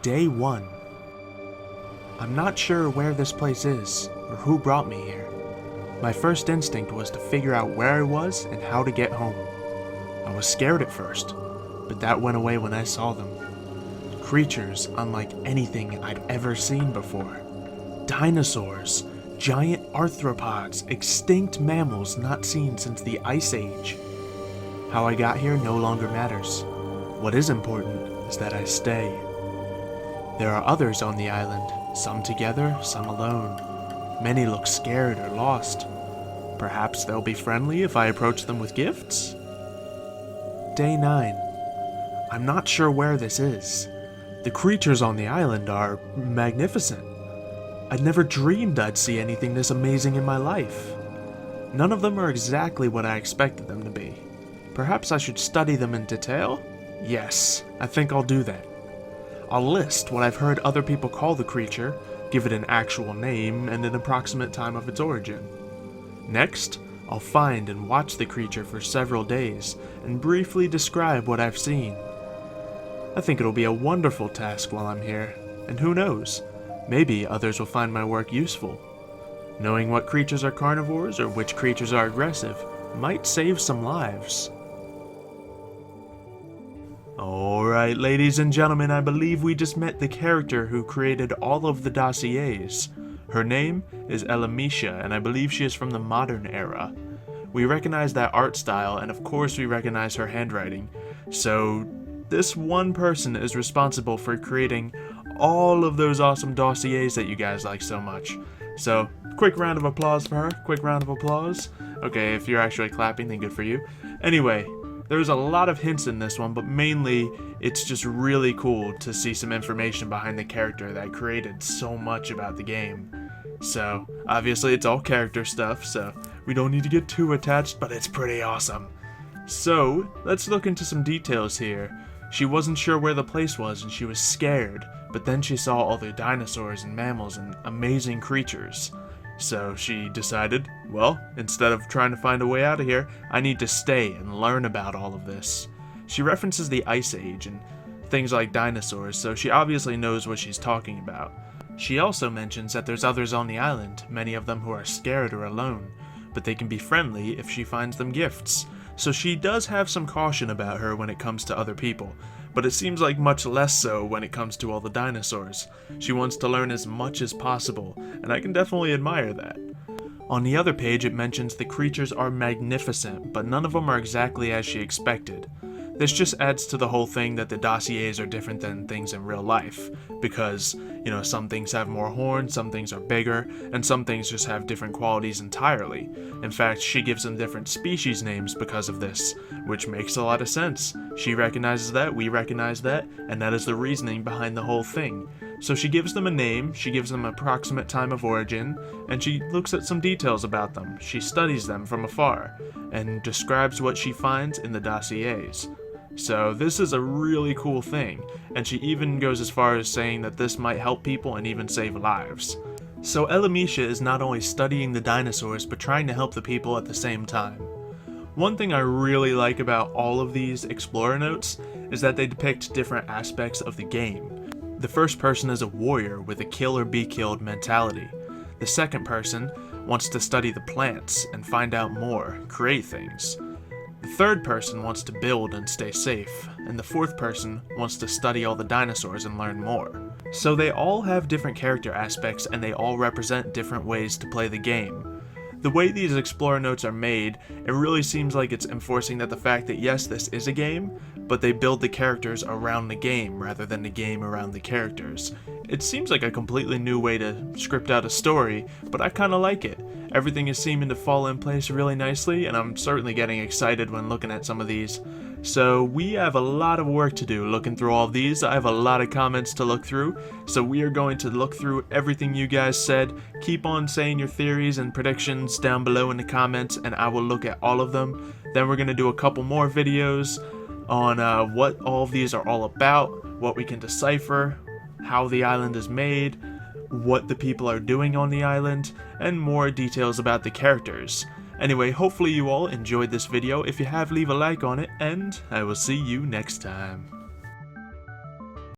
Day 1. I'm not sure where this place is, or who brought me here. My first instinct was to figure out where I was and how to get home. I was scared at first, but that went away when I saw them. Creatures unlike anything I'd ever seen before. Dinosaurs, giant arthropods, extinct mammals not seen since the Ice Age. How I got here no longer matters. What is important is that I stay. There are others on the island, some together, some alone. Many look scared or lost. Perhaps they'll be friendly if I approach them with gifts? Day 9. I'm not sure where this is. The creatures on the island are magnificent. I'd never dreamed I'd see anything this amazing in my life. None of them are exactly what I expected them to be. Perhaps I should study them in detail? Yes, I think I'll do that. I'll list what I've heard other people call the creature, give it an actual name, and an approximate time of its origin. Next, I'll find and watch the creature for several days, and briefly describe what I've seen. I think it'll be a wonderful task while I'm here, and who knows, maybe others will find my work useful. Knowing what creatures are carnivores or which creatures are aggressive might save some lives. Alright, ladies and gentlemen, I believe we just met the character who created all of the dossiers. Her name is Elmisha, and I believe she is from the modern era. We recognize that art style, and of course we recognize her handwriting. So, this one person is responsible for creating all of those awesome dossiers that you guys like so much. So, quick round of applause for her, quick round of applause. Okay, if you're actually clapping, then good for you. Anyway, there's a lot of hints in this one, but mainly it's just really cool to see some information behind the character that created so much about the game. So, obviously it's all character stuff, so we don't need to get too attached, but it's pretty awesome. So, let's look into some details here. She wasn't sure where the place was and she was scared, but then she saw all the dinosaurs and mammals and amazing creatures. So she decided, well, instead of trying to find a way out of here, I need to stay and learn about all of this. She references the Ice Age and things like dinosaurs, so she obviously knows what she's talking about. She also mentions that there's others on the island, many of them who are scared or alone, but they can be friendly if she finds them gifts. So she does have some caution about her when it comes to other people, but it seems like much less so when it comes to all the dinosaurs. She wants to learn as much as possible, and I can definitely admire that. On the other page it mentions the creatures are magnificent, but none of them are exactly as she expected. This just adds to the whole thing that the dossiers are different than things in real life, because, you know, some things have more horns, some things are bigger, and some things just have different qualities entirely. In fact, she gives them different species names because of this, which makes a lot of sense. She recognizes that, we recognize that, and that is the reasoning behind the whole thing. So she gives them a name, she gives them an approximate time of origin, and she looks at some details about them. She studies them from afar, and describes what she finds in the dossiers. So this is a really cool thing, and she even goes as far as saying that this might help people and even save lives. So Elmisha is not only studying the dinosaurs, but trying to help the people at the same time. One thing I really like about all of these Explorer notes is that they depict different aspects of the game. The first person is a warrior with a kill or be killed mentality. The second person wants to study the plants and find out more, create things. The third person wants to build and stay safe, and the fourth person wants to study all the dinosaurs and learn more. So they all have different character aspects and they all represent different ways to play the game. The way these Explorer notes are made, it really seems like it's enforcing that the fact that yes, this is a game, but they build the characters around the game rather than the game around the characters. It seems like a completely new way to script out a story, but I kinda like it. Everything is seeming to fall in place really nicely, and I'm certainly getting excited when looking at some of these. So we have a lot of work to do looking through all of these. I have a lot of comments to look through, so we are going to look through everything you guys said. Keep on saying your theories and predictions down below in the comments, and I will look at all of them. Then we're going to do a couple more videos on what all of these are all about, what we can decipher, how the island is made, what the people are doing on the island, and more details about the characters. Anyway, hopefully you all enjoyed this video. If you have, leave a like on it, and I will see you next time.